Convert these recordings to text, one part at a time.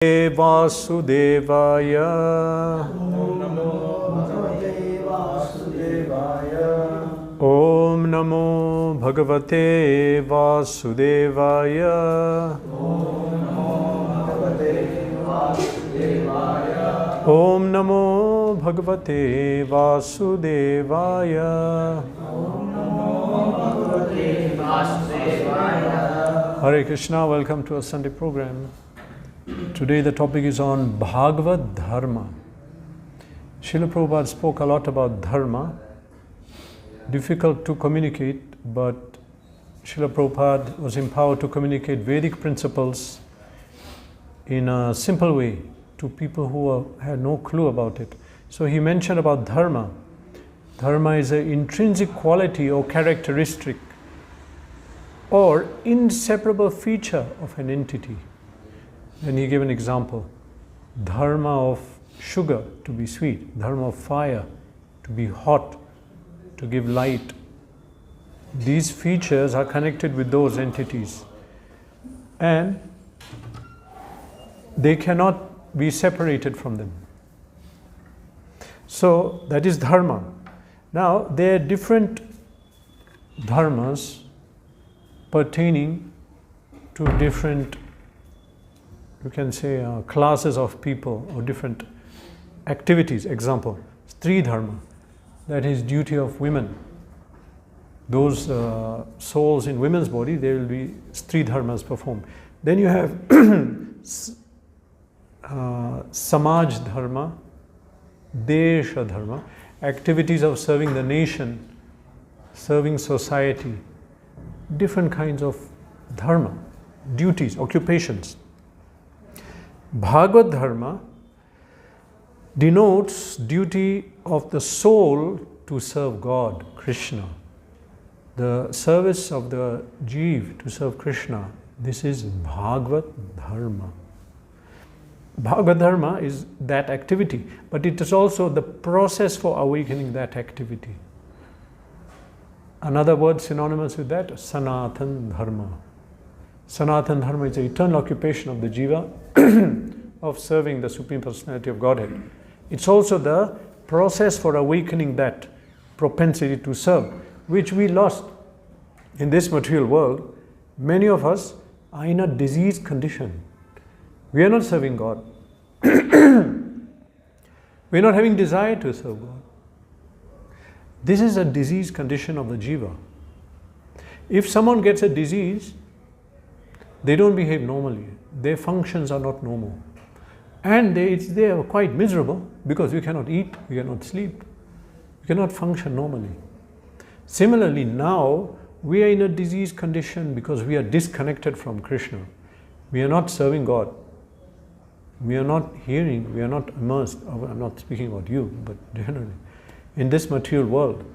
Vasudevaya. Om Namo Bhagavate Vasudevaya. Om Namo Bhagavate Vasudevaya. Hare Krishna, welcome to our Sunday program. Today the topic is on Bhagavat Dharma. Srila Prabhupada spoke a lot about Dharma. Difficult to communicate, but Srila Prabhupada was empowered to communicate Vedic principles in a simple way to people who had no clue about it. So he mentioned about Dharma. Dharma is an intrinsic quality or characteristic or inseparable feature of an entity. And he gave an example. Dharma of sugar, to be sweet. Dharma of fire, to be hot, to give light. These features are connected with those entities. And they cannot be separated from them. So that is Dharma. Now there are different Dharmas pertaining to different, you can say, classes of people or different activities. Example, Stri Dharma, that is duty of women. Those souls in women's body, there will be Stri Dharmas performed. Then you have Samaj Dharma, Desha Dharma, activities of serving the nation, serving society, different kinds of Dharma, duties, occupations. Bhagavad Dharma denotes duty of the soul to serve God, Krishna. The service of the Jeev to serve Krishna. This is Bhagavad Dharma. Bhagavad Dharma is that activity, but it is also the process for awakening that activity. Another word synonymous with that, Sanatan Dharma. Sanatan Dharma is the eternal occupation of the Jiva of serving the Supreme Personality of Godhead. It's also the process for awakening that propensity to serve, which we lost in this material world. Many of us are in a diseased condition. We are not serving God. We are not having desire to serve God. This is a diseased condition of the Jiva. If someone gets a disease, they don't behave normally. Their functions are not normal. And they are quite miserable because we cannot eat, we cannot sleep, we cannot function normally. Similarly, now we are in a diseased condition because we are disconnected from Krishna. We are not serving God. We are not hearing, we are not immersed. I'm not speaking about you, but generally. In this material world,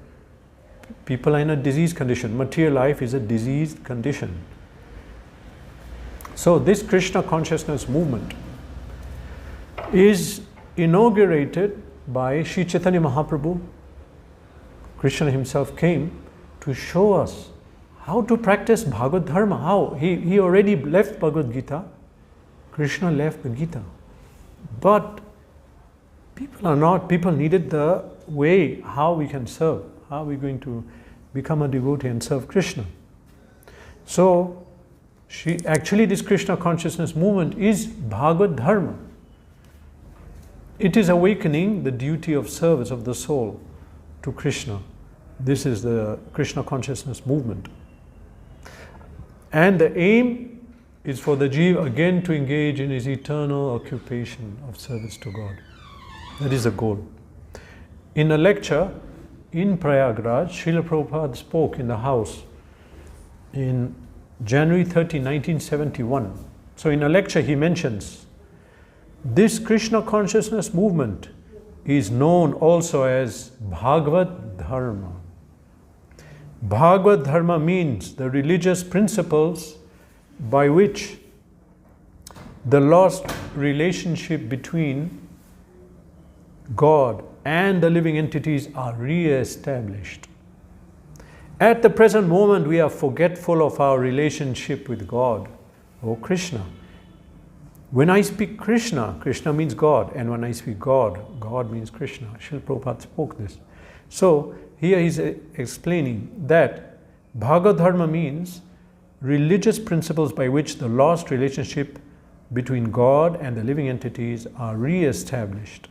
people are in a diseased condition. Material life is a diseased condition. So this Krishna consciousness movement is inaugurated by Sri Chaitanya Mahaprabhu. Krishna himself came to show us how to practice Bhagavad Dharma. How? He already left Bhagavad Gita. Krishna left the Gita. But people needed the way how we can serve. How are we going to become a devotee and serve Krishna? So, actually this Krishna consciousness movement is Bhagavad Dharma. It is awakening the duty of service of the soul to Krishna. This is the Krishna consciousness movement. And the aim is for the Jiva again to engage in his eternal occupation of service to God. That is the goal. In a lecture in Prayagraj, Srila Prabhupada spoke in the house in January 30, 1971. So in a lecture he mentions, this Krishna consciousness movement is known also as Bhagavad Dharma. Bhagavad Dharma means the religious principles by which the lost relationship between God and the living entities are re-established. At the present moment, we are forgetful of our relationship with God or Krishna. When I speak Krishna, Krishna means God, and when I speak God, God means Krishna. Srila Prabhupada spoke this. So here he's explaining that Bhagavad Dharma means religious principles by which the lost relationship between God and the living entities are re-established.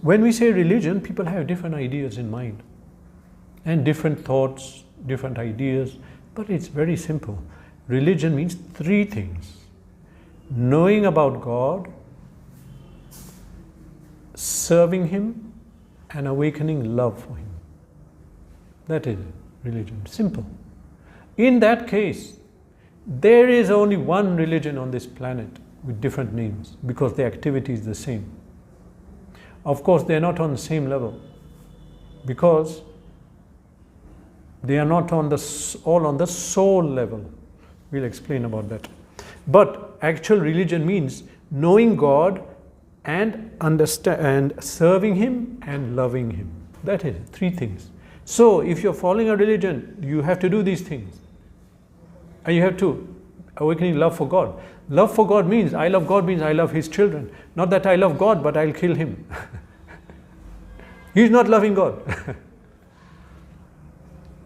When we say religion, people have different ideas in mind and different thoughts, different ideas, but it's very simple. Religion means three things: knowing about God, serving Him, and awakening love for Him. That is religion. Simple. In that case, there is only one religion on this planet with different names because the activity is the same. Of course, they are not on the same level because they are not all on the soul level. We'll explain about that. But actual religion means knowing God and serving Him and loving Him. That is three things. So if you're following a religion, you have to do these things. And you have to awakening love for God. Love for God means I love God means I love His children. Not that I love God, but I'll kill Him. He's not loving God.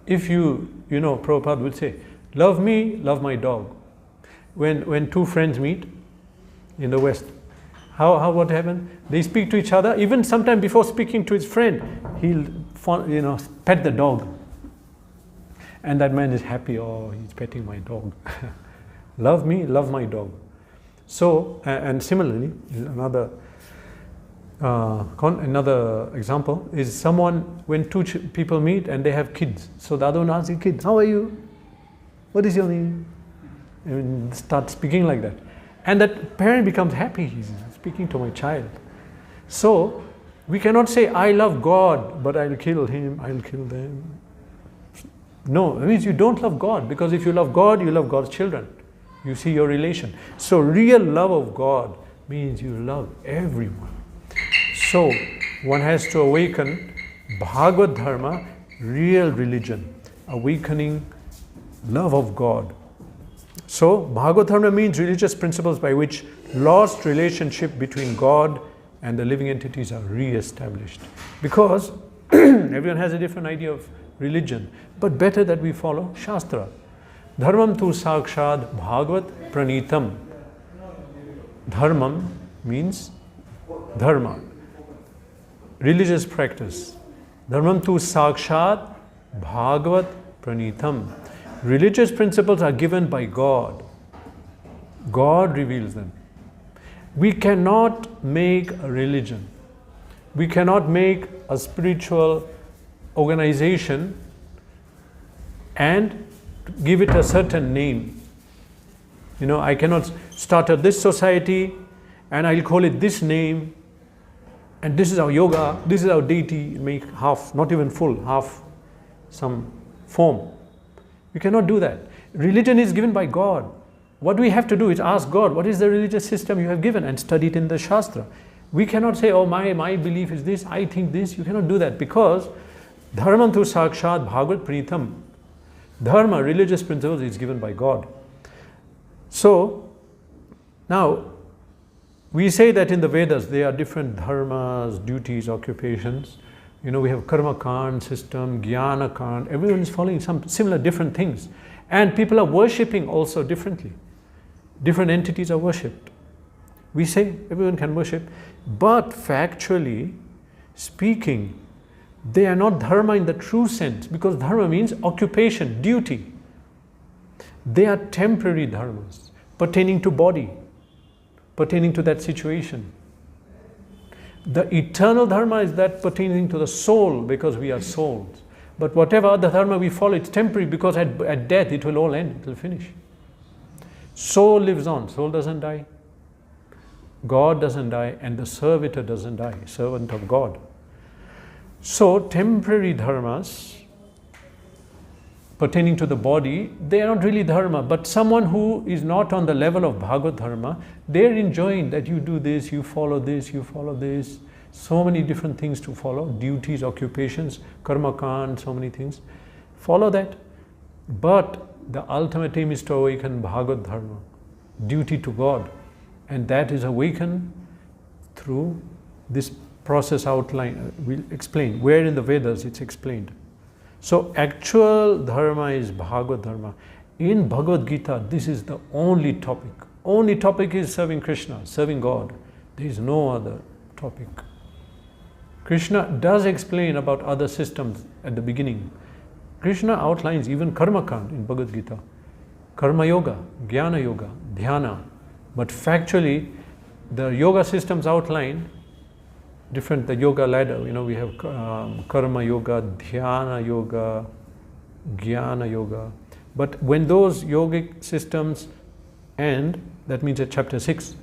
If you know, Prabhupada will say, love me, love my dog. When two friends meet in the West, what happens? They speak to each other. Even sometime before speaking to his friend, he'll pet the dog. And that man is happy, oh, he's petting my dog. Love me, love my dog. So, and similarly, another example is someone, when two people meet and they have kids. So the other one asks the kid, how are you? What is your name? And start speaking like that. And that parent becomes happy, he's speaking to my child. So, we cannot say, I love God, but I'll kill him, I'll kill them. No, it means you don't love God, because if you love God, you love God's children. You see your relation. So real love of God means you love everyone. So one has to awaken Bhagavad Dharma, real religion, awakening love of God. So Bhagavad Dharma means religious principles by which lost relationship between God and the living entities are re-established. Because everyone has a different idea of religion, but better that we follow Shastra. Dharmam tu sakshad bhagavat pranitam. Dharmam means dharma, religious practice. Dharmam tu sakshad bhagavat pranitam. Religious principles are given by God. God reveals them. We cannot make a religion. We cannot make a spiritual organization and give it a certain name. I cannot start this society and I'll call it this name, and this is our yoga, this is our deity, make half, not even full, half some form. We cannot do that. Religion is given by God. What we have to do is ask God, what is the religious system you have given, and study it in the Shastra. We cannot say, oh, my belief is this, I think this. You cannot do that, because Dharmam tu sakshat bhagavat pranitam. Dharma, religious principles, is given by God. So, now, we say that in the Vedas there are different dharmas, duties, occupations. We have karma kand system, jnana kand. Everyone is following some similar different things. And people are worshipping also differently. Different entities are worshipped. We say everyone can worship, but factually speaking, they are not dharma in the true sense, because dharma means occupation, duty. They are temporary dharmas, pertaining to body, pertaining to that situation. The eternal dharma is that pertaining to the soul, because we are souls. But whatever other dharma we follow, it's temporary, because at death it will all end, it will finish. Soul lives on, soul doesn't die. God doesn't die, and the servitor doesn't die, servant of God. So temporary dharmas pertaining to the body, they are not really dharma, but someone who is not on the level of Bhagavad Dharma, they are enjoying that you do this, you follow this, you follow this. So many different things to follow, duties, occupations, karma kand, so many things. Follow that. But the ultimate aim is to awaken Bhagavad Dharma. duty to God, and that is awakened through this process outline. We'll explain where in the Vedas it's explained. So actual dharma is Bhagavad Dharma. In Bhagavad Gita, this is the only topic. Only topic is serving Krishna, serving God. There is no other topic. Krishna does explain about other systems at the beginning. Krishna outlines even Karma Kand in Bhagavad Gita. Karma Yoga, Jnana Yoga, Dhyana. But factually, the yoga systems outlined different, the yoga ladder. We have Karma Yoga, Dhyana Yoga, Jnana Yoga. But when those yogic systems end, that means at chapter 6,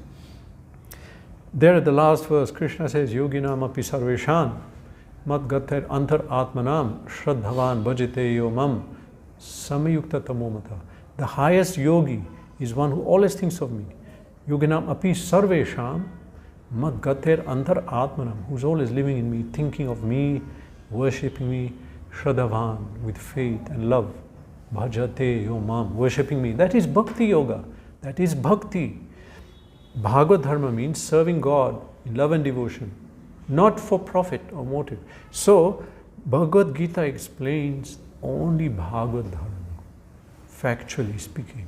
there at the last verse, Krishna says, Yoginam api sarveshan mat gater antar atmanam shraddhavan bhajite yo mam samayukta tamomata. The highest yogi is one who always thinks of me. Yoginam api sarvesham mat gater antar atmanam, who's always living in me, thinking of me, worshipping me, shraddhavan, with faith and love. Bhajate yo mam, worshipping me. That is bhakti yoga. That is bhakti. Bhagavad Dharma means serving God in love and devotion, not for profit or motive. So, Bhagavad Gita explains only Bhagavad Dharma, factually speaking,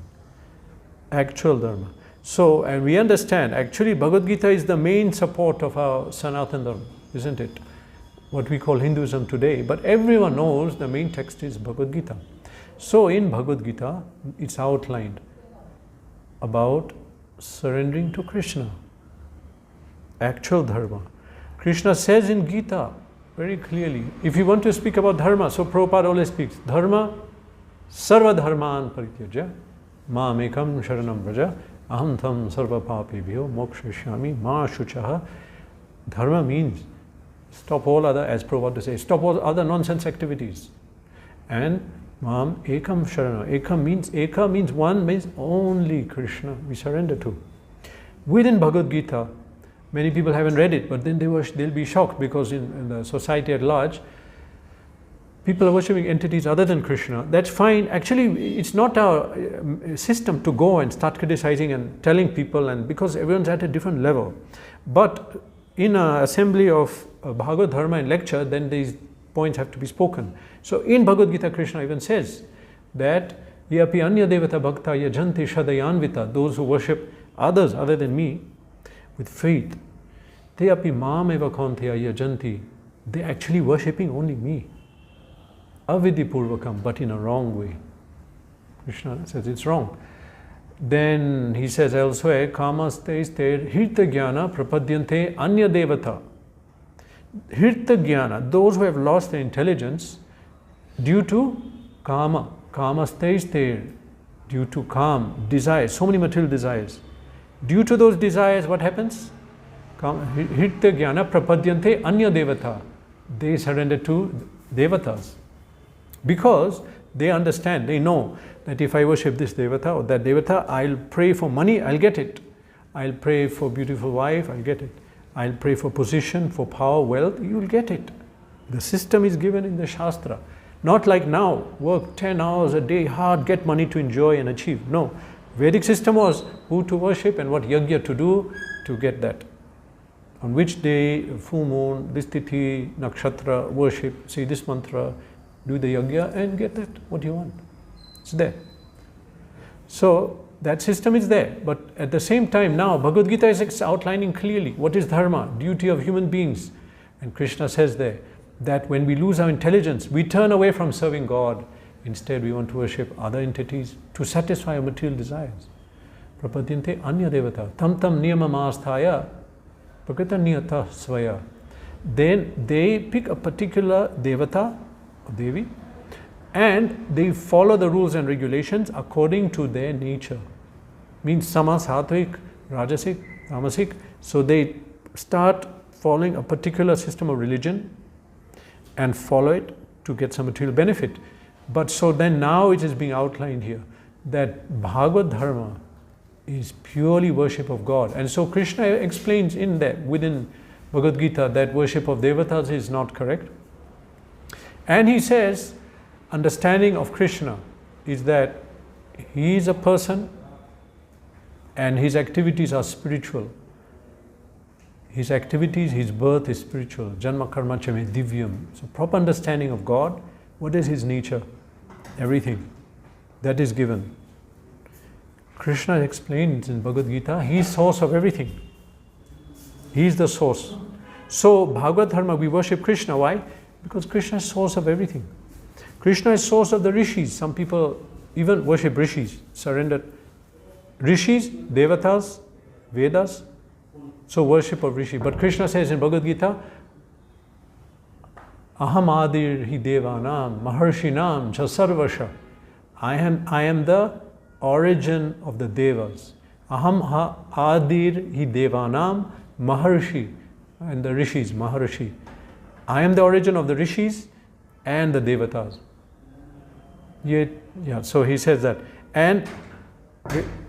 actual Dharma. So, and we understand, actually Bhagavad Gita is the main support of our Sanatana Dharma, isn't it? What we call Hinduism today. But everyone knows the main text is Bhagavad Gita. So, in Bhagavad Gita, it's outlined about surrendering to Krishna, actual Dharma. Krishna says in Gita very clearly, if you want to speak about Dharma, so Prabhupada always speaks, Dharma, sarva dharman parityajya, mam ekam sharanam vraja, aham tam sarva papibhyo mokshashyami ma shuchaha. Dharma means stop all other, as Prabhupada says, stop all other nonsense activities. And Mam ekam sharana. Eka means one, means only Krishna we surrender to. Within Bhagavad Gita, many people haven't read it, but then they'll be shocked because in the society at large, people are worshipping entities other than Krishna. That's fine. Actually, it's not our system to go and start criticizing and telling people, and because everyone's at a different level. But in an assembly of Bhagavad Dharma and lecture, then these points have to be spoken. So in Bhagavad Gita, Krishna even says that yapi anya devata bhakta yajanti shadayanvita, those who worship others other than me with faith, te api mam eva konteya yajanti, they're actually worshipping only me. Avidhi purvakam, but in a wrong way. Krishna says it's wrong. Then he says elsewhere, kamaste hirta jnana prapadyante anya devata. Hirta jnana, those who have lost their intelligence due to kama. Kama stays there due to kam, desires, so many material desires. Due to those desires, what happens? Hirta jnana prapadyante anya devata. They surrender to devatas. Because they understand, they know that if I worship this devata or that devata, I'll pray for money, I'll get it. I'll pray for beautiful wife, I'll get it. I'll pray for position, for power, wealth, you'll get it. The system is given in the Shastra. Not like now, work 10 hours a day hard, get money to enjoy and achieve. No. Vedic system was who to worship and what yajna to do to get that. On which day, full moon, this tithi, nakshatra, worship, say this mantra, do the yajna and get that, what you want. It's there. So, that system is there, but at the same time now Bhagavad Gita is outlining clearly what is dharma, duty of human beings. And Krishna says there that when we lose our intelligence, we turn away from serving God. Instead we want to worship other entities to satisfy our material desires. Prapadyante anya devata tam tam niyamamastaya prakrita niyata svaya. Then they pick a particular devata or devi and they follow the rules and regulations according to their nature. Means sama, sattvic, rajasic, tamasic. So they start following a particular system of religion and follow it to get some material benefit. But so then now it is being outlined here that Bhagavad Dharma is purely worship of God. And so Krishna explains in that within Bhagavad Gita that worship of devatas is not correct. And he says understanding of Krishna is that he is a person and his activities are spiritual. His activities, his birth is spiritual. Janma karma cha me divyam. So proper understanding of God, what is his nature? Everything. That is given. Krishna explains in Bhagavad Gita, he is source of everything. He is the source. So Bhagavad Dharma, we worship Krishna. Why? Because Krishna is source of everything. Krishna is source of the rishis. Some people even worship rishis, surrendered. Rishis, devatas, Vedas, so worship of rishi. But Krishna says in Bhagavad Gita, Aham adir hi devanam, maharshinam cha sarvasha. I am the origin of the devas. Aham adir hi devanam, maharshi, and the rishis, maharshi. I am the origin of the rishis and the devatas. So he says that. And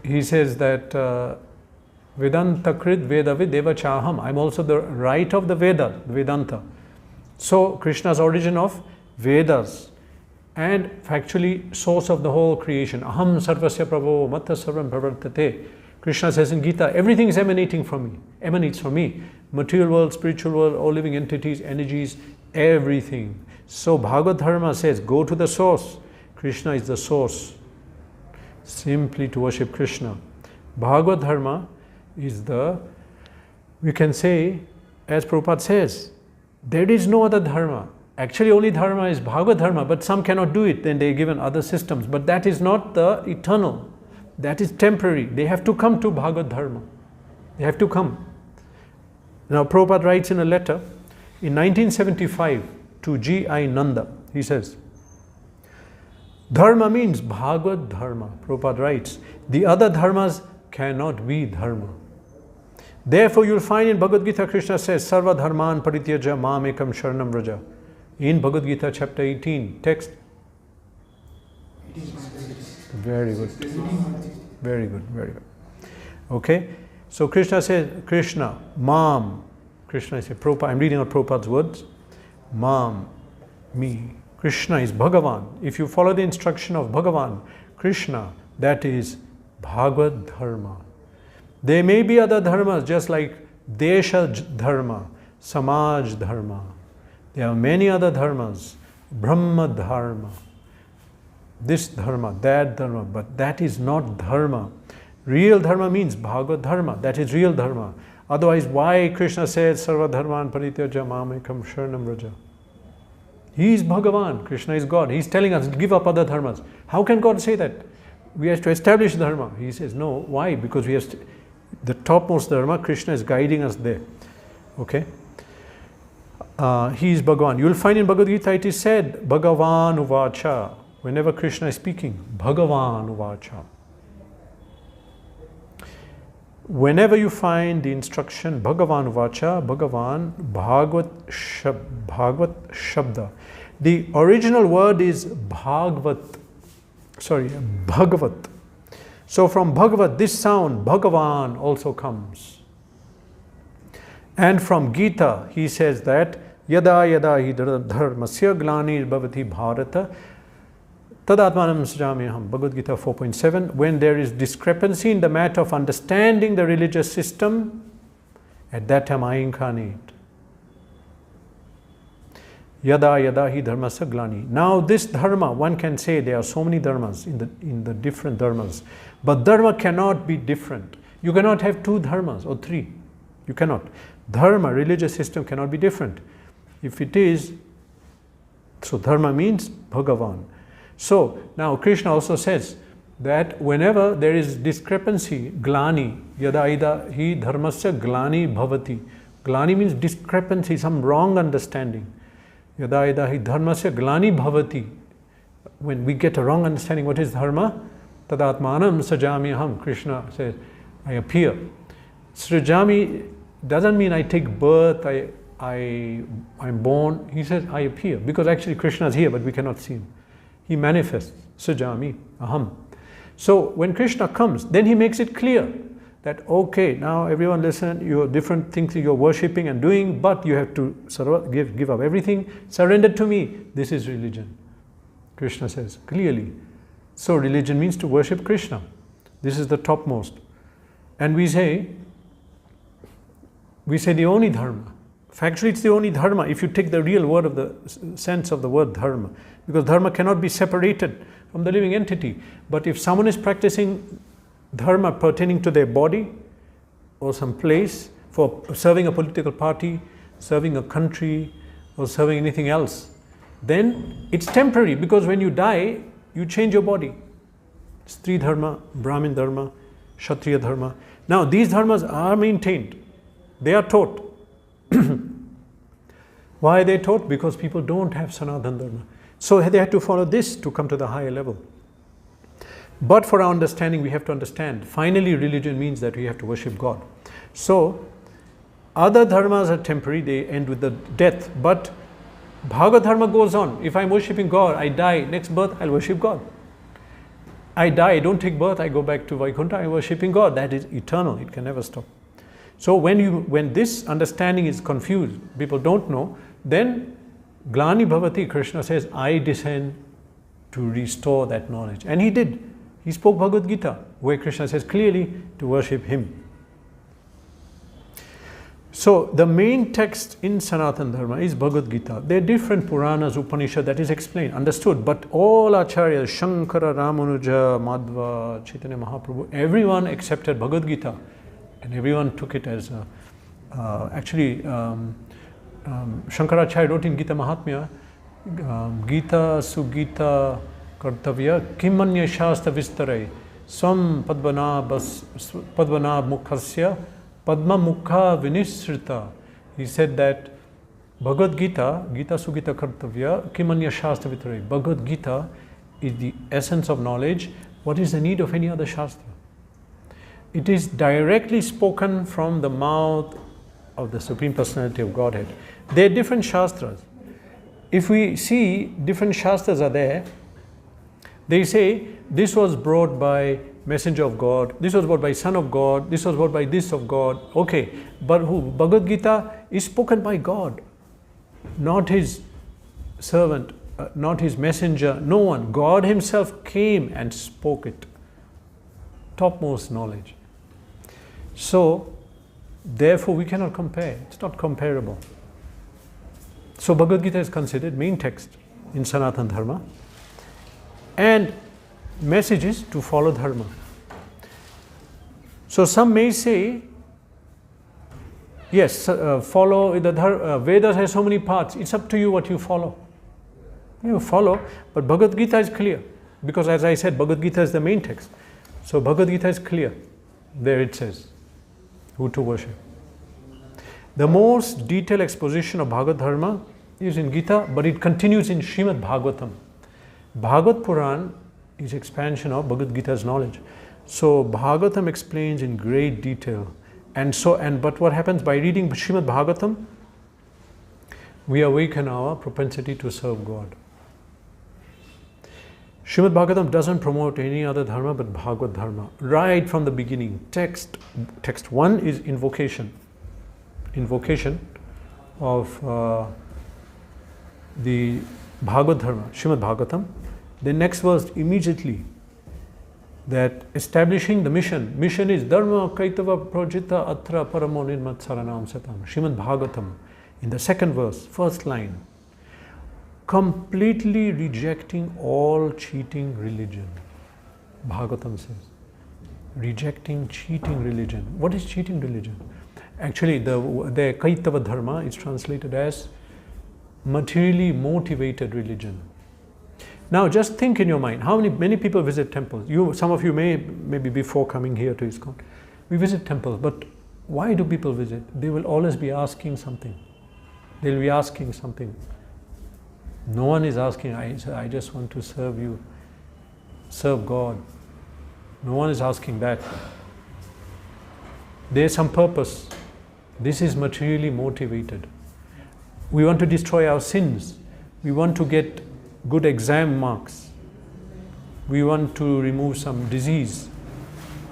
he says that Vedanta krit vedavid deva chaham. I'm also the right of the Veda, Vedanta. So Krishna's origin of Vedas and factually source of the whole creation. Aham sarvasya prabho matta sarvam pravartate. Krishna says in Gita, everything is emanating from me, emanates from me. Material world, spiritual world, all living entities, energies, everything. So Bhagavad Dharma says, go to the source. Krishna is the source. Simply to worship Krishna. Bhagavad Dharma is the, we can say, as Prabhupada says, there is no other dharma. Actually only dharma is Bhagavad Dharma, but some cannot do it, then they are given other systems. But that is not the eternal. That is temporary. They have to come to Bhagavad Dharma. They have to come. Now Prabhupada writes in a letter in 1975 to G.I. Nanda. He says, Dharma means Bhagavad Dharma. Prabhupada writes, the other dharmas cannot be dharma. Therefore you'll find in Bhagavad Gita, Krishna says, Sarva dharman parityaja mam ekam sharanam vraja. In Bhagavad Gita chapter 18, text. Very good. Very good, very good. Okay. So Krishna says, Krishna, mam. Krishna is Prabhupada. I'm reading out Prabhupada's words. Mam, me. Krishna is Bhagavan. If you follow the instruction of Bhagavan, Krishna, that is Bhagavad Dharma. There may be other dharmas, just like Desha Dharma, Samaj Dharma. There are many other dharmas, Brahma Dharma, this dharma, that dharma, but that is not dharma. Real dharma means Bhagavad Dharma, that is real dharma. Otherwise, why Krishna says, Sarva dharman parityaja mam ekam sharanam vraja? He is Bhagavan, Krishna is God. He is telling us, give up other dharmas. How can God say that? We have to establish dharma. He says, no. Why? Because we have the topmost dharma, Krishna is guiding us there. Okay? He is Bhagavan. You will find in Bhagavad Gita it is said, Bhagavan uvacha. Whenever Krishna is speaking, Bhagavan uvacha. Whenever you find the instruction Bhagavan uvacha, Bhagavan, Bhagavat Shabda. The original word is Bhagavat. So from Bhagavat, this sound, Bhagavan, also comes. And from Gita, he says that, Yada yada hi dharmasya glanir bhavati bharata tadatmanam sajamyaham. Bhagavad Gita 4.7. When there is discrepancy in the matter of understanding the religious system, at that time I incarnate. Yada yada hi dharmasya glani. Now this dharma, one can say there are so many dharmas in the different dharmas, but dharma cannot be different. You cannot have two dharmas or three. You cannot. Dharma, religious system, cannot be different. If it is, so dharma means Bhagavan. So now Krishna also says that whenever there is discrepancy, glani, yada ida hi dharmasya glani bhavati. Glani means discrepancy, some wrong understanding. Yada ida hi dharmasya glani bhavati. When we get a wrong understanding, what is dharma? Tadatmanam sajamyaham. Krishna says, I appear. Srijami doesn't mean I take birth, I'm born. He says, I appear. Because actually Krishna is here, but we cannot see him. He manifests. Sajami, aham. So when Krishna comes, then he makes it clear that, okay, now everyone listen, you have different things you're worshipping and doing, but you have to give up everything, surrender to me. This is religion. Krishna says clearly. So religion means to worship Krishna. This is the topmost. And we say the only Dharma. Factually, it's the only Dharma if you take the real word of the sense of the word Dharma. Because Dharma cannot be separated from the living entity. But if someone is practicing Dharma pertaining to their body or some place, for serving a political party, serving a country, or serving anything else, then it's temporary, because when you die, you change your body. Stri Dharma, Brahmin Dharma, Kshatriya Dharma. Now, these dharmas are maintained. They are taught. Why are they taught? Because people don't have Sanatana Dharma. So they had to follow this to come to the higher level. But for our understanding, we have to understand, finally religion means that we have to worship God. So, other dharmas are temporary, they end with the death. But Bhagavad Dharma goes on. If I'm worshipping God, I die, next birth I'll worship God. I die, I don't take birth, I go back to Vaikuntha, I'm worshipping God. That is eternal, it can never stop. So when this understanding is confused, people don't know, then Glani Bhavati, Krishna says, I descend to restore that knowledge. And he did. He spoke Bhagavad Gita, where Krishna says clearly to worship him. So the main text in Sanatana Dharma is Bhagavad Gita. There are different Puranas, Upanishads, that is explained, understood. But all Acharyas, Shankara, Ramanuja, Madhva, Chaitanya Mahaprabhu, everyone accepted Bhagavad Gita. And everyone took it as Shankaracharya wrote in Gita Mahatmya, Gita Sugita Kartavya Kimanya Shastra Vistarai Swam Padmanab Mukhasya Padma Mukha Vinisrita. He said that Bhagavad Gita, Gita Sugita Kartavya Kimanya Shastra Vistarai. Bhagavad Gita is the essence of knowledge. What is the need of any other Shastra? It is directly spoken from the mouth of the Supreme Personality of Godhead. There are different Shastras. If we see different Shastras are there, they say this was brought by Messenger of God, this was brought by Son of God, this was brought by this of God. Okay, but who? Bhagavad Gita is spoken by God, not his servant, not his messenger, no one. God himself came and spoke it. Topmost knowledge. So, therefore we cannot compare. It's not comparable. So Bhagavad Gita is considered main text in Sanatana Dharma. And message is to follow Dharma. So some may say, yes, follow the Dharma. Vedas has so many parts. It's up to you what you follow. You follow, but Bhagavad Gita is clear. Because as I said, Bhagavad Gita is the main text. So Bhagavad Gita is clear. There it says who to worship. The most detailed exposition of Bhagavad Dharma is in Gita, but it continues in Srimad Bhagavatam. Bhagavad Puran is expansion of Bhagavad Gita's knowledge. So Bhagavatam explains in great detail. But what happens by reading Srimad Bhagavatam? We awaken our propensity to serve God. Srimad Bhagavatam doesn't promote any other dharma but Bhagavad Dharma. Right from the beginning, text 1 is invocation. Invocation of the Bhagavad Dharma, Srimad Bhagavatam. The next verse immediately, that establishing the mission. Mission is Dharma Kaitava Projita Atra Paramo Nirmat Saranam Satam. Srimad Bhagavatam. In the second verse, first line. Completely rejecting all cheating religion. Bhagavatam says. Rejecting cheating religion. What is cheating religion? Actually, the Kaitava Dharma is translated as materially motivated religion. Now, just think in your mind, many people visit temples? Some of you maybe before coming here to ISKCON, we visit temples, but why do people visit? They will always be asking something. They'll be asking something. No one is asking, I just want to serve you, serve God. No one is asking that. There's some purpose. This is materially motivated. We want to destroy our sins. We want to get good exam marks. We want to remove some disease.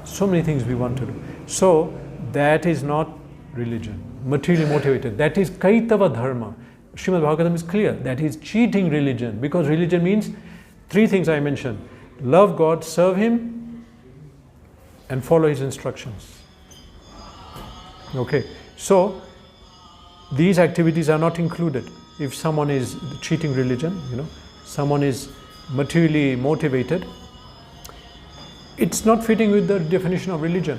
So many things we want to do. So that is not religion, materially motivated. That is Kaitava Dharma. Srimad Bhagavatam is clear. That is cheating religion, because religion means three things I mentioned. Love God, serve Him, and follow His instructions. Okay, so these activities are not included. If someone is cheating religion, someone is materially motivated, it's not fitting with the definition of religion.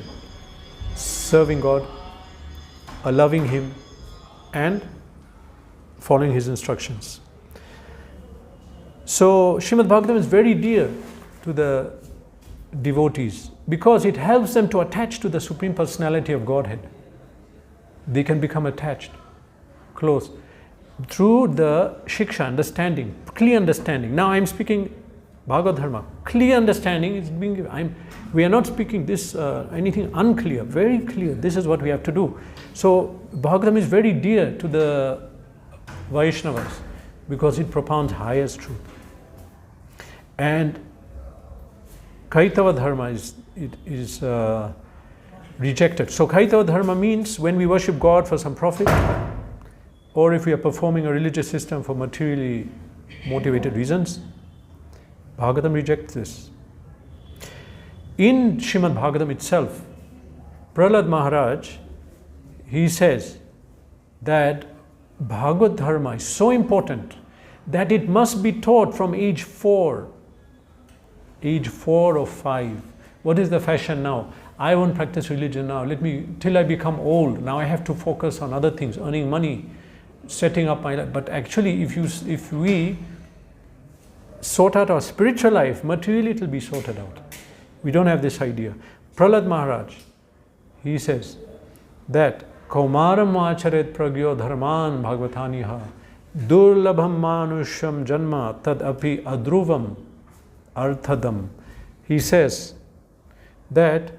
Serving God, loving Him, and following His instructions. So Srimad Bhagavatam is very dear to the devotees because it helps them to attach to the Supreme Personality of Godhead. They can become attached, close, through the shiksha, understanding, clear understanding. Now I am speaking Bhagavad Dharma. Clear understanding is being given. We are not speaking this anything unclear, very clear. This is what we have to do. So Bhagavatam is very dear to the Vaishnavas because it propounds highest truth. And Kaitava Dharma is rejected. So Kaitava Dharma means when we worship God for some profit, or if we are performing a religious system for materially motivated reasons, Bhagavatam rejects this. In Srimad Bhagavatam itself, Prahlad Maharaj, he says that Bhagavad Dharma is so important that it must be taught from age 4 or 5. What is the fashion now? I won't practice religion now. Till I become old. Now I have to focus on other things, earning money, setting up my life. But actually, if we sort out our spiritual life, materially it will be sorted out. We don't have this idea. Prahlad Maharaj, he says that Kaumaram acharet pragyo dharman bhagavataniha durlabham manusham janma tad api adruvam arthadam. He says that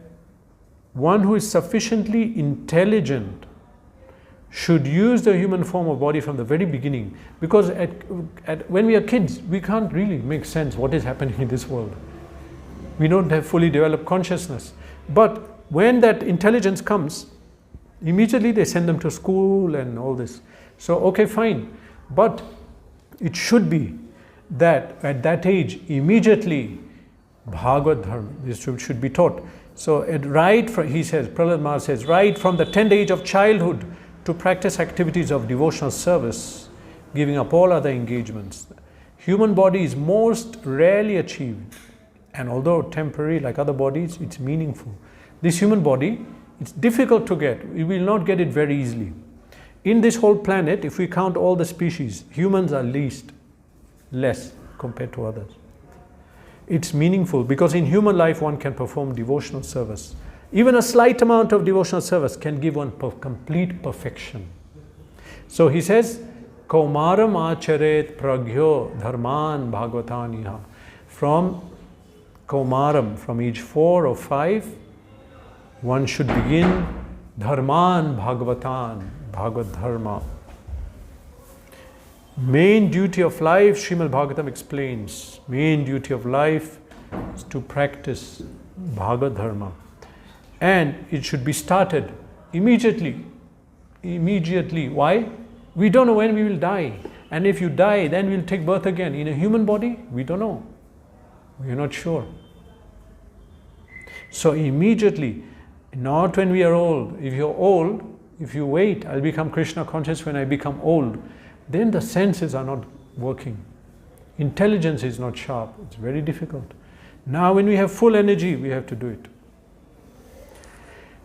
one who is sufficiently intelligent should use the human form of body from the very beginning, because when we are kids, we can't really make sense what is happening in this world. We don't have fully developed consciousness. But when that intelligence comes, immediately they send them to school and all this. So, okay, fine. But it should be that at that age, immediately, Bhagavad Dharma, this should be taught. So, he says, Prahlad Maharaj says, right from the tender age of childhood to practice activities of devotional service, giving up all other engagements. Human body is most rarely achieved. And although temporary, like other bodies, it's meaningful. This human body, it's difficult to get. We will not get it very easily. In this whole planet, if we count all the species, humans are less compared to others. It's meaningful because in human life one can perform devotional service. Even a slight amount of devotional service can give one complete perfection. So he says, Kaumaram acharet pragyo dharman bhagavataniha. From Kaumaram, from age 4 or 5, one should begin Dharman Bhagavatan, Bhagavad Dharma. Main duty of life, Srimad Bhagavatam explains, main duty of life is to practice Bhagavad Dharma. And it should be started immediately. Immediately. Why? We don't know when we will die. And if you die, then we'll take birth again. In a human body, we don't know. We are not sure. So immediately, not when we are old. If you're old, if you wait, I'll become Krishna conscious when I become old, then the senses are not working. Intelligence is not sharp. It's very difficult. Now when we have full energy, we have to do it.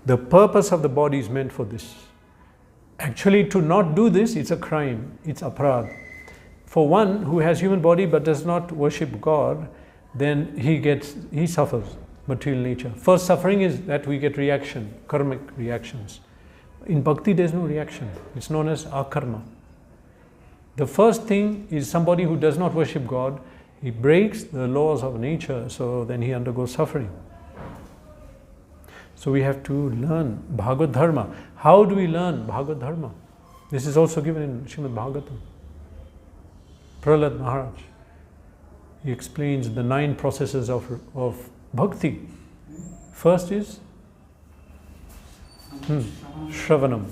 The purpose of the body is meant for this. Actually, to not do this, it's a crime. It's aparadh. For one who has human body but does not worship God, then he suffers material nature. First suffering is that we get reaction, karmic reactions. In bhakti there's no reaction. It's known as akarma. The first thing is somebody who does not worship God, he breaks the laws of nature, so then he undergoes suffering. So we have to learn Bhagavad Dharma. How do we learn Bhagavad Dharma? This is also given in Srimad Bhagavatam. Prahlad Maharaj, he explains the 9 processes of bhakti. First is Shravanam,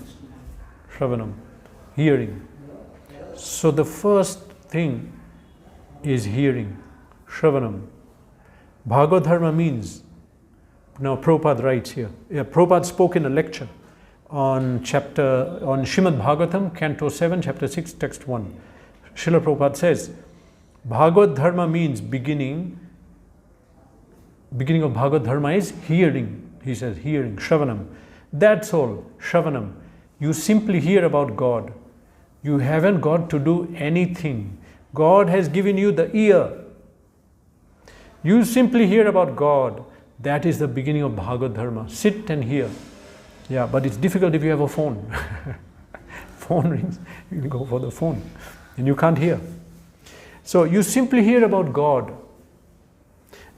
hearing. So the first thing is hearing, Shravanam. Bhagavad Dharma means, now Prabhupada writes here, Prabhupada spoke in a lecture on Srimad Bhagavatam, Canto 7, Chapter 6, Text 1. Srila Prabhupada says, Bhagavad Dharma means beginning. Beginning of Bhagavad Dharma is hearing. He says hearing, Shravanam. That's all, Shravanam. You simply hear about God. You haven't got to do anything. God has given you the ear. You simply hear about God. That is the beginning of Bhagavad Dharma. Sit and hear. Yeah, but it's difficult if you have a phone. Phone rings, you go for the phone and you can't hear. So you simply hear about God.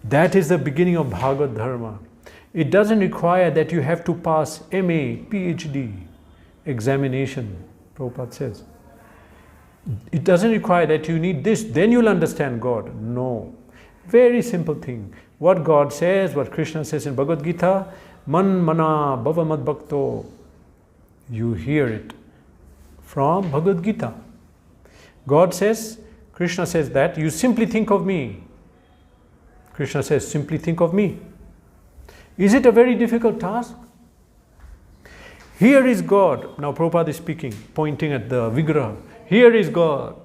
That is the beginning of Bhagavad Dharma. It doesn't require that you have to pass MA, PhD examination, Prabhupada says. It doesn't require that you need this, then you'll understand God. No. Very simple thing. What God says, what Krishna says in Bhagavad Gita, Man mana bhava mad bhakto. You hear it from Bhagavad Gita. God says, Krishna says that, you simply think of me. Krishna says, simply think of me. Is it a very difficult task? Here is God. Now Prabhupada is speaking, pointing at the Vigraha. Here is God.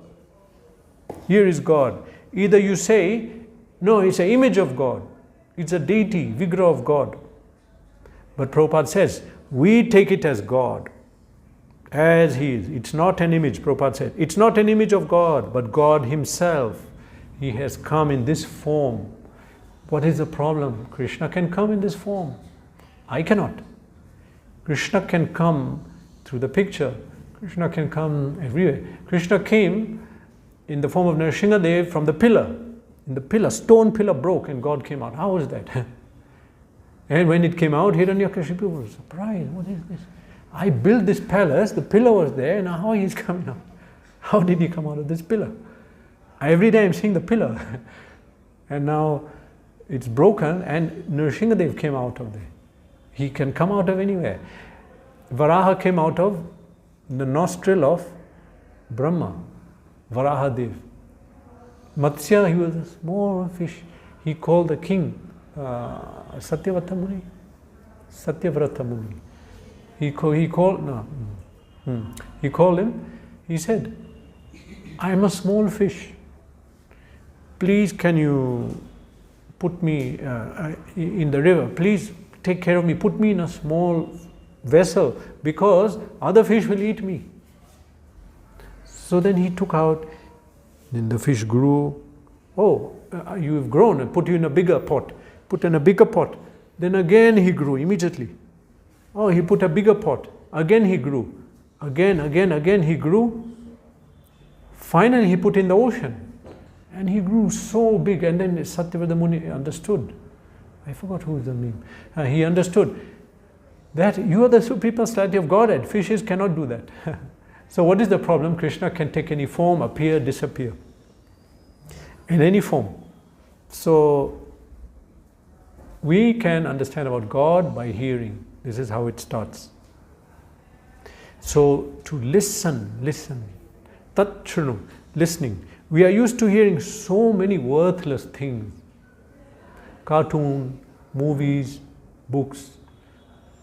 Here is God. Either you say, no, it's an image of God. It's a deity, Vigraha of God. But Prabhupada says, we take it as God, as He is. It's not an image, Prabhupada said. It's not an image of God, but God Himself. He has come in this form. What is the problem? Krishna can come in this form. I cannot. Krishna can come through the picture. Krishna can come everywhere. Krishna came in the form of Nrsimhadev from the pillar. In the pillar, stone pillar broke and God came out. How was that? And when it came out, Hiranyakashipu was surprised. What is this? I built this palace, the pillar was there, and how he's coming out? How did he come out of this pillar? Every day I'm seeing the pillar. And now it's broken and Nrsimhadev came out of there. He can come out of anywhere. Varaha came out of the nostril of Brahma, Varahadev. Matsya, he was a small fish. He called the king, Satyavrata Muni. Satyavrata Muni. He called him. He said, I am a small fish. Please can you put me in the river? Please take care of me. Put me in a small vessel because other fish will eat me. So then he took out, then the fish grew. Oh, you've grown, and put you in a bigger pot. Put in a bigger pot. Then again he grew immediately. Oh, he put a bigger pot. Again he grew. Again he grew. Finally he put in the ocean. And he grew so big. And then Satyavrata Muni understood. I forgot who is the name. He understood that you are the supreme personality of Godhead. Fishes cannot do that. So what is the problem? Krishna can take any form, appear, disappear. In any form. So we can understand about God by hearing. This is how it starts. So to listen, tat shrunu, listening. We are used to hearing so many worthless things. Cartoon, movies, books,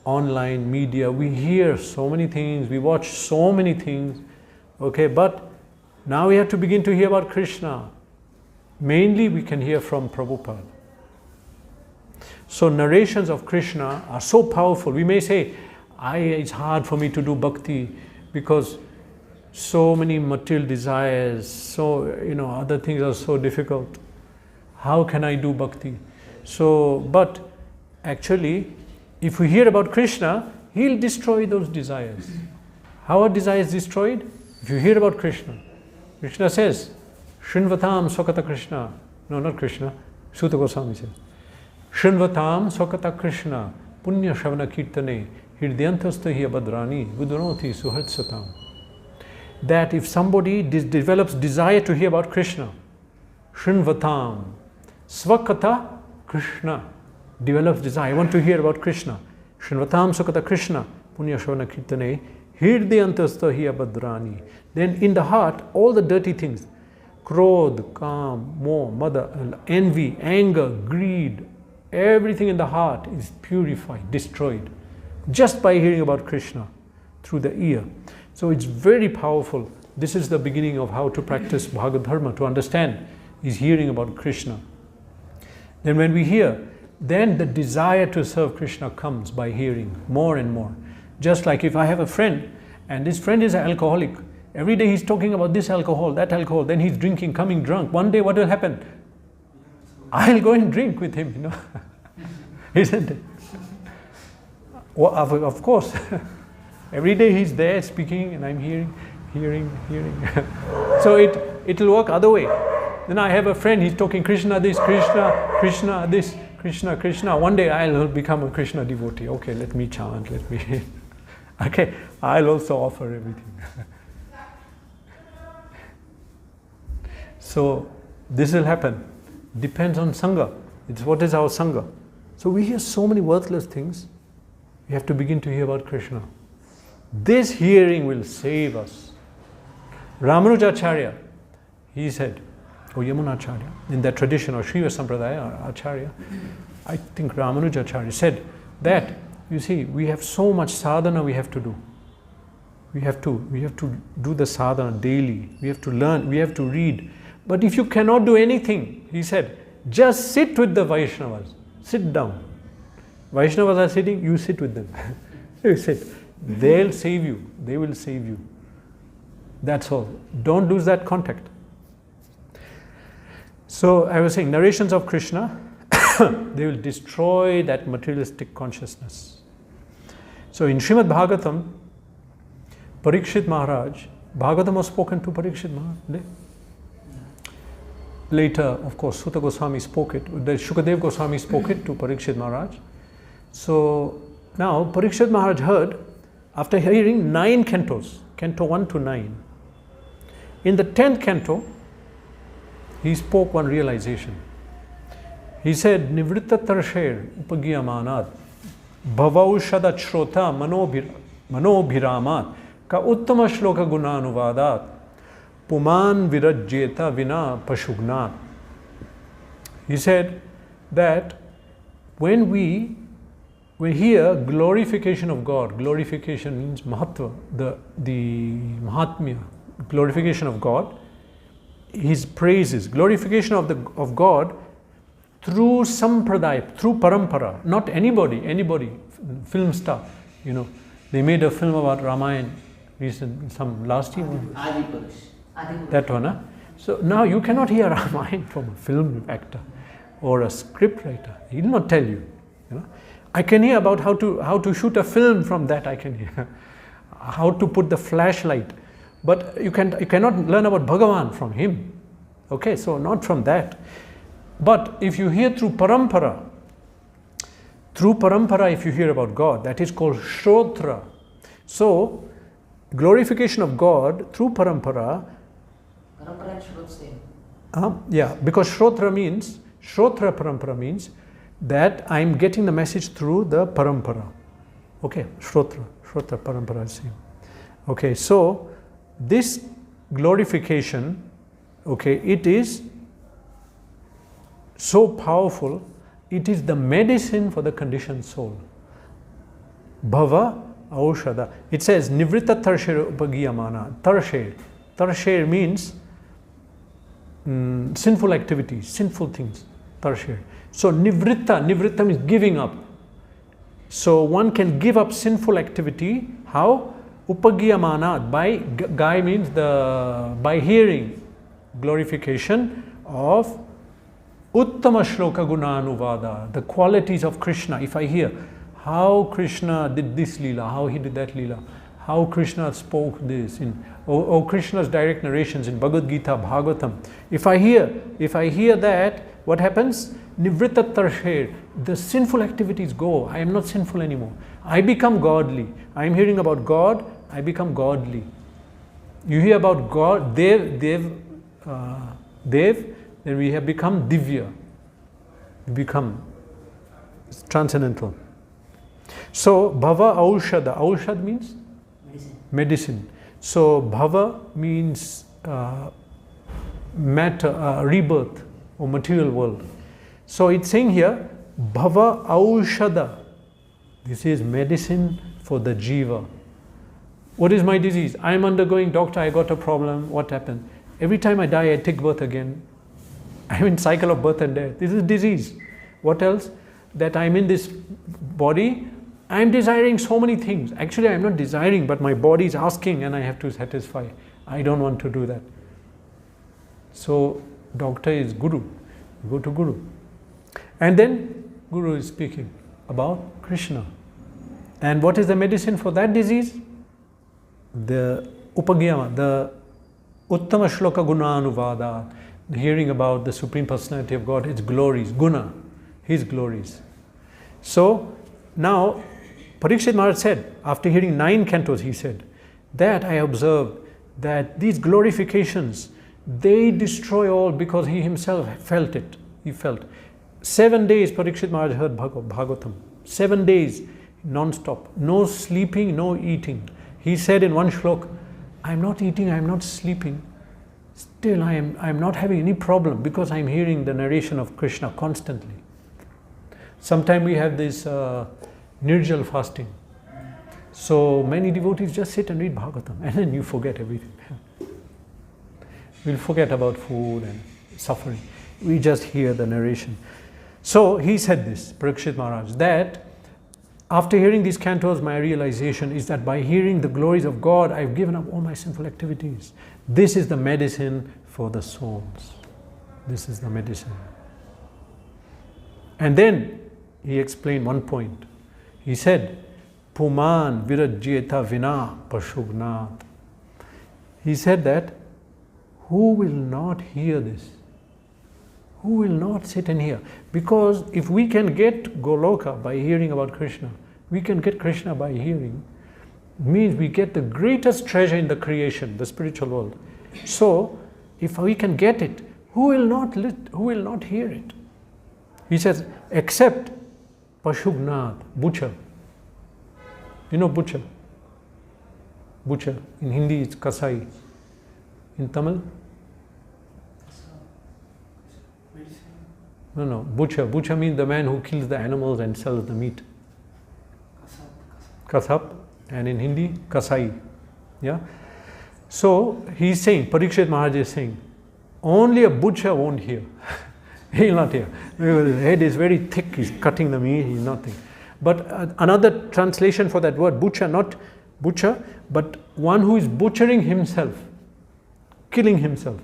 online media. We hear so many things, we watch so many things. Okay, but now we have to begin to hear about Krishna. Mainly we can hear from Prabhupada. So narrations of Krishna are so powerful. We may say, it's hard for me to do bhakti because so many material desires, so other things are so difficult. How can I do bhakti? So, but actually, if we hear about Krishna, He'll destroy those desires. How are desires destroyed? If you hear about Krishna, Krishna says, Shrinvatam Swakata Krishna. No, not Krishna. Suta Goswami says, Shrinvatam Swakata Krishna Punya Shavana Kirtane Hirdyantastahi Abhadrani Vidunoti Suhatsatam. That if somebody develops desire to hear about Krishna, Shrinvatam, Swakata Krishna, develops desire, I want to hear about Krishna. Shrinvatam Swakata Krishna, Punya Shavana Kirtane, Hirdyantastahi Abhadrani. Then in the heart, all the dirty things, Krodh, Kam, Moh, Mada, envy, anger, greed, everything in the heart is purified, destroyed, just by hearing about Krishna. through the ear. So it's very powerful. This is the beginning of how to practice Bhagavad Dharma, to understand is hearing about Krishna. Then when we hear, then the desire to serve Krishna comes by hearing more and more. Just like if I have a friend, and this friend is an alcoholic, every day he's talking about this alcohol, that alcohol, then he's drinking, coming drunk. One day what will happen? I'll go and drink with him, you know. Isn't it? Well, of course. Every day he's there speaking and I'm hearing. So it will work other way. Then I have a friend, he's talking Krishna this, Krishna this, Krishna. One day I'll become a Krishna devotee. Okay, let me chant, okay, I'll also offer everything. So this will happen. Depends on Sangha. It's what is our Sangha. So we hear so many worthless things. We have to begin to hear about Krishna. This hearing will save us. Ramanujacharya, he said, or Yamunacharya, in that tradition, or Shiva Sampradaya, or Acharya, I think Ramanujacharya said that, you see, we have so much sadhana we have to do. We have to do the sadhana daily. We have to learn, we have to read. But if you cannot do anything, he said, just sit with the Vaishnavas. Sit down. Vaishnavas are sitting, you sit with them. You sit. They'll save you. They will save you. That's all. Don't lose that contact. So I was saying, narrations of Krishna, they will destroy that materialistic consciousness. So in Srimad Bhagavatam, Parikshit Maharaj, Bhagavatam was spoken to Parikshit Maharaj. Later, of course, Sutta Goswami spoke it. The Shukadev Goswami spoke it to Parikshit Maharaj. So now Parikshit Maharaj heard, after hearing 9 cantos, canto 1 to 9. In the 10th canto, he spoke one realization. He said, Nivritta tarsher upagiyamanat bhavaushada shrota manobhiramat ka uttama shloka gunanuvadat puman virajyeta vina pashugnat. He said that when we hear glorification of God, glorification means mahatva, the mahatmya, glorification of God, His praises, glorification of God through sampradaya, through parampara, not anybody, film star, you know. They made a film about Ramayana last year. That one, huh? So now you cannot hear Ramayana from a film actor or a script writer. He will not tell you, you know. I can hear about how to shoot a film from that. I can hear how to put the flashlight, but you cannot learn about Bhagavan from him. Okay, so not from that. But if you hear through parampara, if you hear about God, that is called shrotra. So glorification of God through parampara. Parampara and shrot same. Yeah, because shrotra parampara means that I am getting the message through the parampara. Okay, shrotra parampara is same. Okay, so this glorification, okay, it is so powerful, it is the medicine for the conditioned soul. Bhava aushada. It says, Nivritta tarsher upagiyamana. Tarsher means sinful activities, sinful things. Tarsher. So nivritta means giving up. So one can give up sinful activity. How? Upagiyamana. By means by hearing glorification of Uttama Shloka Gunanuvada, the qualities of Krishna. If I hear how Krishna did this lila, how he did that lila, how Krishna spoke this, or Krishna's direct narrations in Bhagavad Gita, Bhagavatam. If I hear that, what happens? Nivritta tarsher, the sinful activities go. I am not sinful anymore. I become godly. I am hearing about God, I become godly. You hear about God, Dev, then we have become divya. We become transcendental. So bhava aushada. Aushad means medicine. So bhava means matter, rebirth or material world. So it's saying here, bhava aushada. This is medicine for the jiva. What is my disease? I am undergoing, doctor, I got a problem. What happened? Every time I die, I take birth again. I'm in cycle of birth and death. This is disease. What else? That I'm in this body, I'm desiring so many things. Actually, I'm not desiring, but my body is asking and I have to satisfy. I don't want to do that. So, doctor is Guru. You go to Guru. And then Guru is speaking about Krishna. And what is the medicine for that disease? The Upagyama, the Uttama Shloka Guna Anuvada, hearing about the Supreme Personality of God, its glories, Guna, His glories. So, now, Parikshit Maharaj said, after hearing 9 cantos, he said, that I observed that these glorifications, they destroy all, because he himself felt it. He felt. 7 days Parikshit Maharaj heard Bhagavatam. 7 days, non-stop. No sleeping, no eating. He said in one shlok, I'm not eating, I'm not sleeping. Still I'm not having any problem, because I'm hearing the narration of Krishna constantly. Sometimes we have this Nirjal fasting. So many devotees just sit and read Bhagavatam, and then you forget everything. We'll forget about food and suffering. We just hear the narration. So he said this, Parikshit Maharaj, that after hearing these cantos, my realization is that by hearing the glories of God, I've given up all my sinful activities. This is the medicine for the souls. This is the medicine. And then he explained one point. He said, Puman virajyeta vina pashugnat. He said that, who will not hear this? Who will not sit and hear? Because if we can get Goloka by hearing about Krishna, we can get Krishna by hearing, means we get the greatest treasure in the creation, the spiritual world. So, if we can get it, who will not hear it? He says, except Pashugnat, butcher. You know butcher? Butcher. In Hindi it's Kasai. In Tamil? No, butcher. Butcher means the man who kills the animals and sells the meat. Kasab. And in Hindi, Kasai. Yeah? So, he is saying, Parikshit Maharaj is saying, only a butcher won't hear. He will not hear. His head is very thick, he's cutting the meat, he's not thinking. But another translation for that word, butcher, not butcher, but one who is butchering himself, killing himself.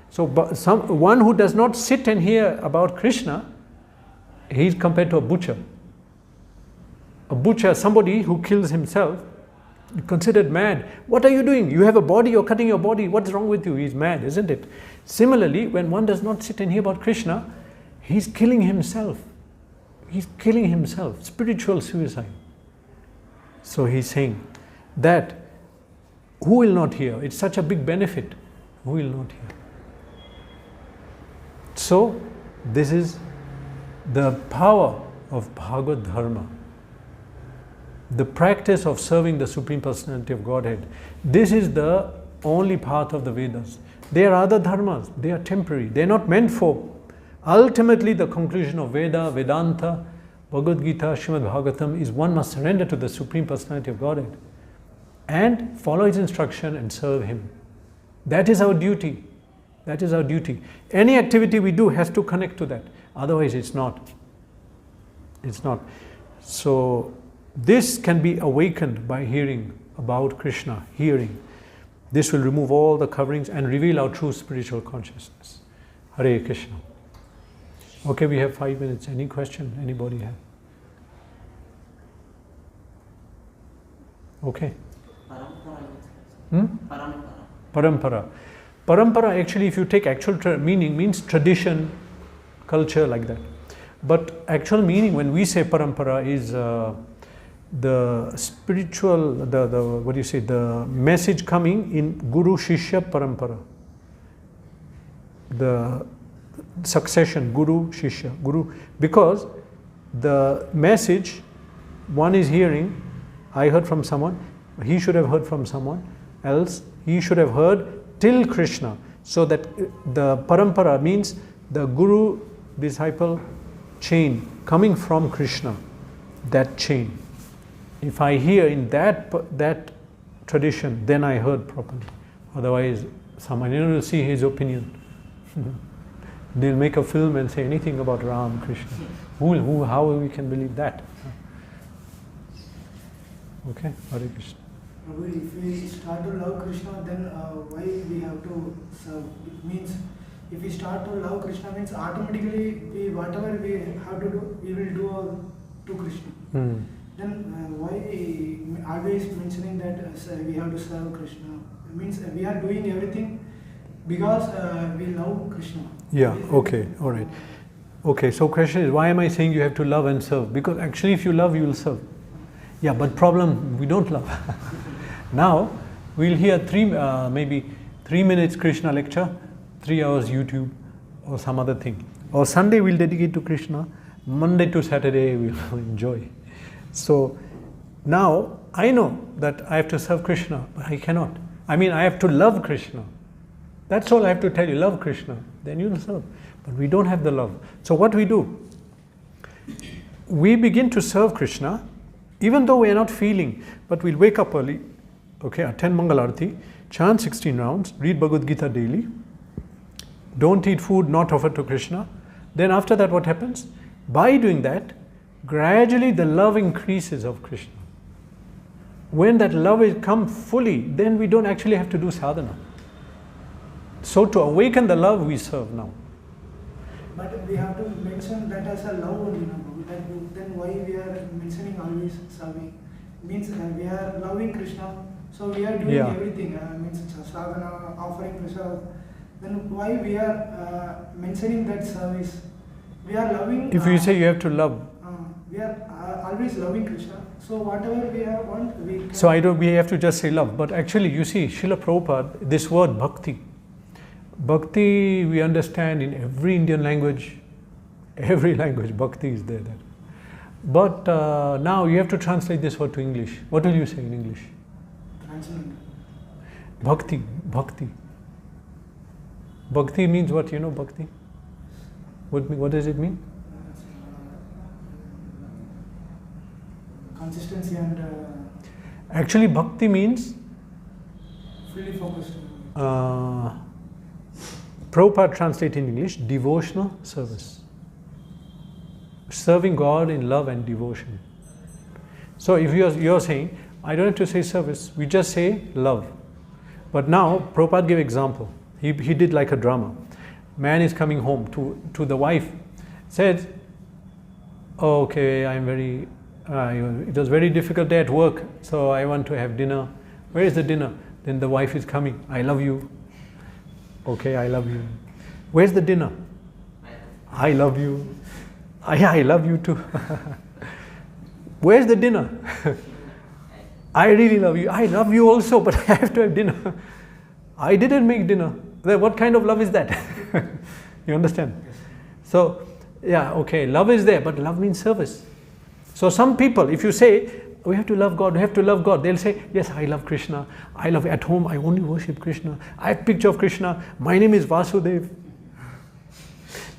So one who does not sit and hear about Krishna, he is compared to a butcher. A butcher, somebody who kills himself, considered mad. What are you doing? You have a body, you're cutting your body. What's wrong with you? He's mad, isn't it? Similarly, when one does not sit and hear about Krishna, he's killing himself. He's killing himself. Spiritual suicide. So he's saying that who will not hear? It's such a big benefit. Who will not hear? So, this is the power of Bhagavad Dharma. The practice of serving the Supreme Personality of Godhead. This is the only path of the Vedas. There are other dharmas. They are temporary. They are not meant for. Ultimately, the conclusion of Veda, Vedanta, Bhagavad Gita, Srimad Bhagavatam is one must surrender to the Supreme Personality of Godhead and follow His instruction and serve Him. That is our duty. That is our duty. Any activity we do has to connect to that. Otherwise, it's not. It's not. So, this can be awakened by hearing about Krishna, hearing. This will remove all the coverings and reveal our true spiritual consciousness. Hare Krishna. Okay, we have 5 minutes. Any question? Anybody have? Okay. Parampara. Parampara, actually, if you take actual meaning, means tradition, culture, like that. But actual meaning, when we say parampara, is the spiritual, the message coming in Guru Shishya Parampara. The succession, Guru Shishya, Guru, because the message one is hearing, I heard from someone, he should have heard from someone else, he should have heard till Krishna. So that the parampara means the Guru disciple chain coming from Krishna, that chain. If I hear in that tradition, then I heard properly. Otherwise, someone will see his opinion. They'll make a film and say anything about Ram, Krishna. How we can believe that? Okay, Hare Krishna. If we start to love Krishna, then why we have to serve? It means if we start to love Krishna, means automatically whatever we have to do, we will do to Krishna. Then why always mentioning that we have to serve Krishna? It means we are doing everything because we love Krishna. Yeah, okay, alright. Okay, so question is, why am I saying you have to love and serve? Because actually if you love, you will serve. Yeah, but problem, we don't love. Now, we'll hear maybe 3 minutes Krishna lecture, 3 hours YouTube or some other thing. Or Sunday we'll dedicate to Krishna, Monday to Saturday we'll enjoy. So now I know that I have to serve Krishna, but I cannot. I mean, I have to love Krishna. That's all I have to tell you, love Krishna. Then you'll serve. But we don't have the love. So what we do? We begin to serve Krishna, even though we are not feeling, but we'll wake up early, okay, attend Mangalarti, chant 16 rounds, read Bhagavad Gita daily, don't eat food not offered to Krishna. Then after that what happens? By doing that, gradually the love increases of Krishna. When that love will come fully, then we don't actually have to do sadhana. So to awaken the love, we serve now. But we have to mention that as a love only, then why we are mentioning always serving? Means we are loving Krishna, so we are doing everything. Means sadhana, offering prasad. Then why we are mentioning that service? We are loving. If you say you have to love, we are always loving Krishna. So whatever we want, we can. So we have to just say love. But actually, you see, Srila Prabhupada, this word bhakti. Bhakti we understand in every Indian language. Every language, bhakti is there. But now you have to translate this word to English. What will you say in English? Translate. Bhakti, bhakti. Bhakti means what? You know bhakti? What does it mean? Consistency and. Actually, bhakti means. Fully focused. Prabhupada translated in English, devotional service. Serving God in love and devotion. So if you're saying, I don't have to say service, we just say love. But now, Prabhupada gave example. He did like a drama. Man is coming home to the wife, says, oh, okay, it was very difficult day at work, so I want to have dinner. Where is the dinner? Then the wife is coming, I love you. Okay, I love you. Where's the dinner? I love you. I love you too. Where's the dinner? I really love you. I love you also, but I have to have dinner. I didn't make dinner. What kind of love is that? You understand? So, yeah, okay, love is there, but love means service. So some people, if you say, we have to love God, they'll say, yes, I love Krishna. I love at home, I only worship Krishna. I have a picture of Krishna. My name is Vasudev.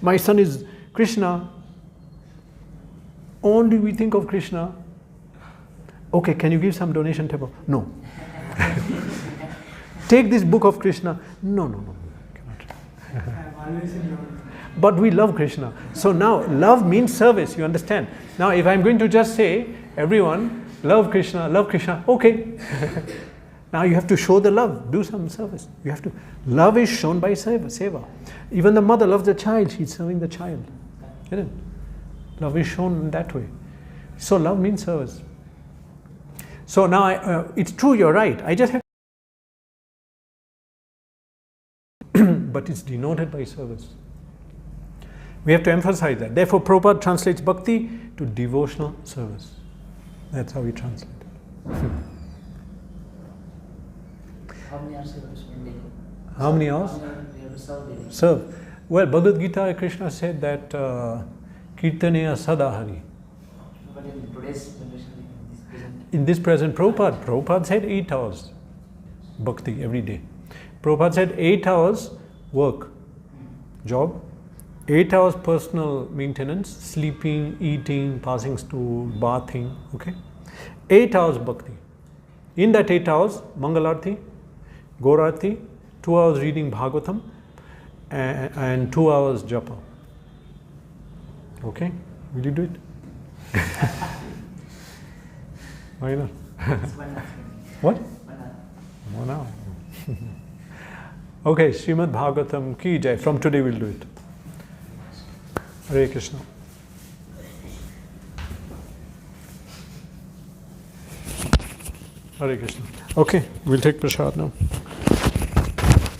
My son is Krishna. Only we think of Krishna. Okay, can you give some donation table? No. Take this book of Krishna. No. I'm always in love. But we love Krishna. So now, love means service, you understand? Now, if I'm going to just say, everyone, love Krishna, okay. Now you have to show the love, do some service. You have to. Love is shown by seva. Even the mother loves the child, she's serving the child. Isn't it? Love is shown in that way. So love means service. So now, it's true, you're right. I just have but it's denoted by service. We have to emphasize that. Therefore, Prabhupada translates bhakti to devotional service. That's how we translate it. How many hours you have to spend daily? How many hours? You have to serve daily. Serve. Well, Bhagavad Gita, Krishna said that Kirtaneya Sadahari. But in today's generation, In this present, Prabhupada said 8 hours bhakti every day. Prabhupada said 8 hours work, job, 8 hours personal maintenance, sleeping, eating, passing stool, bathing, okay? 8 hours bhakti. In that 8 hours, Mangalarti, Gaurarti, 2 hours reading Bhagavatam, and 2 hours japa. Okay? Will you do it? Why not? It's 1 hour. What? 1 hour. 1 hour. Okay, Srimad Bhagavatam ki jai. From today we'll do it. Hare Krishna. Hare Krishna. Okay, we'll take prasad now.